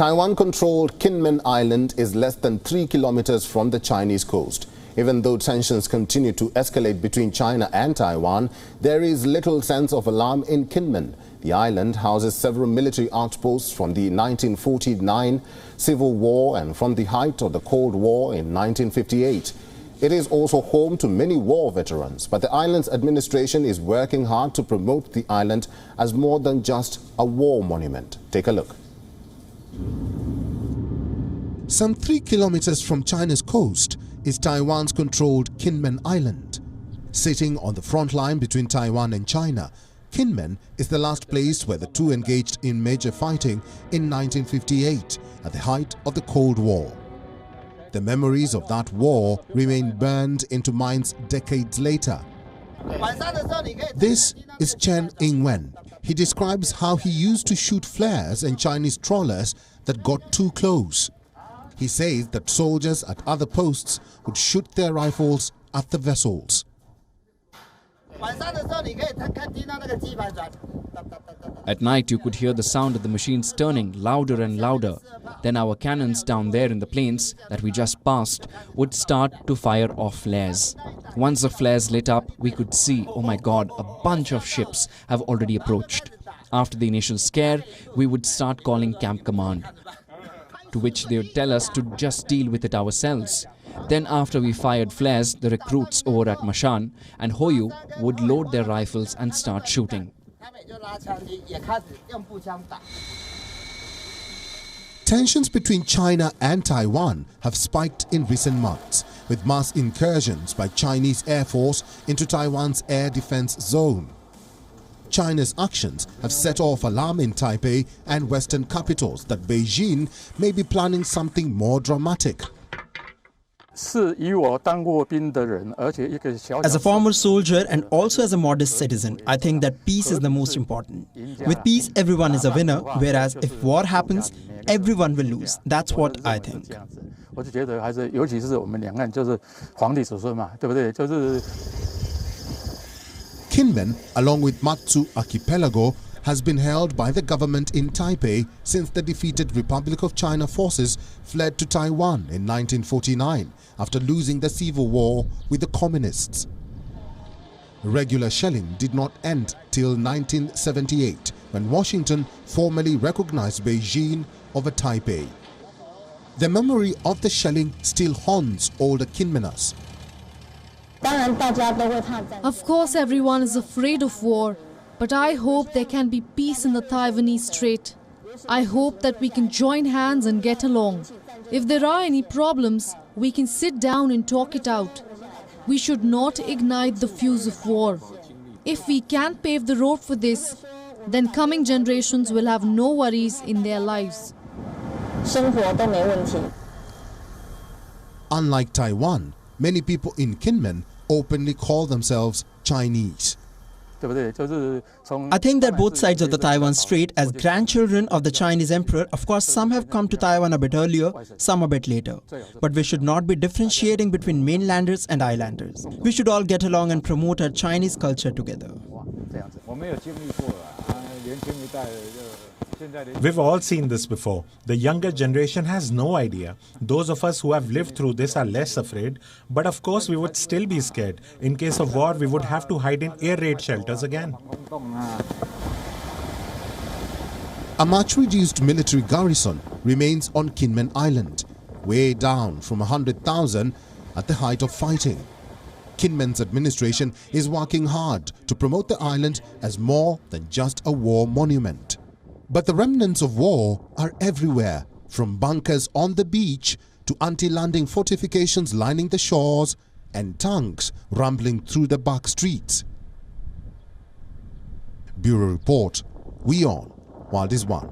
Taiwan-controlled Kinmen Island is less than 3 kilometers from the Chinese coast. Even though tensions continue to escalate between China and Taiwan, there is little sense of alarm in Kinmen. The island houses several military outposts from the 1949 Civil War and from the height of the Cold War in 1958. It is also home to many war veterans, but the island's administration is working hard to promote the island as more than just a war monument. Take a look. Some 3 kilometers from China's coast is Taiwan's controlled Kinmen Island. Sitting on the front line between Taiwan and China, Kinmen is the last place where the two engaged in major fighting in 1958 at the height of the Cold War. The memories of that war remain burned into minds decades later. This is Chen Yingwen. He describes how he used to shoot flares and Chinese trawlers that got too close. He says that soldiers at other posts would shoot their rifles at the vessels. At night, you could hear the sound of the machines turning louder and louder. Then our cannons down there in the plains that we just passed would start to fire off flares. Once the flares lit up, we could see, oh my God, a bunch of ships have already approached. After the initial scare, we would start calling Camp Command, to which they would tell us to just deal with it ourselves. Then after we fired flares, the recruits over at Mashan and Hoyu would load their rifles and start shooting. Tensions between China and Taiwan have spiked in recent months, with mass incursions by Chinese Air Force into Taiwan's air defense zone. China's actions have set off alarm in Taipei and Western capitals that Beijing may be planning something more dramatic. As a former soldier and also as a modest citizen, I think that peace is the most important. With peace, everyone is a winner, whereas if war happens, everyone will lose. That's what I think. Kinmen, along with Matsu Archipelago, has been held by the government in Taipei since the defeated Republic of China forces fled to Taiwan in 1949 after losing the civil war with the communists. Regular shelling did not end till 1978 when Washington formally recognized Beijing over Taipei. The memory of the shelling still haunts older Kinmeners. Of course, everyone is afraid of war, but I hope there can be peace in the Taiwanese Strait. I hope that we can join hands and get along. If there are any problems, we can sit down and talk it out. We should not ignite the fuse of war. If we can't pave the road for this, then coming generations will have no worries in their lives. Unlike Taiwan, many people in Kinmen openly call themselves Chinese. I think that both sides of the Taiwan Strait, as grandchildren of the Chinese emperor, of course some have come to Taiwan a bit earlier, some a bit later. But we should not be differentiating between mainlanders and islanders. We should all get along and promote our Chinese culture together. We've all seen this before. The younger generation has no idea. Those of us who have lived through this are less afraid, but of course we would still be scared. In case of war, we would have to hide in air raid shelters again. A much-reduced military garrison remains on Kinmen Island, way down from 100,000 at the height of fighting. Kinmen's administration is working hard to promote the island as more than just a war monument. But the remnants of war are everywhere, from bunkers on the beach to anti-landing fortifications lining the shores and tanks rumbling through the back streets. Bureau Report, WION, World is One.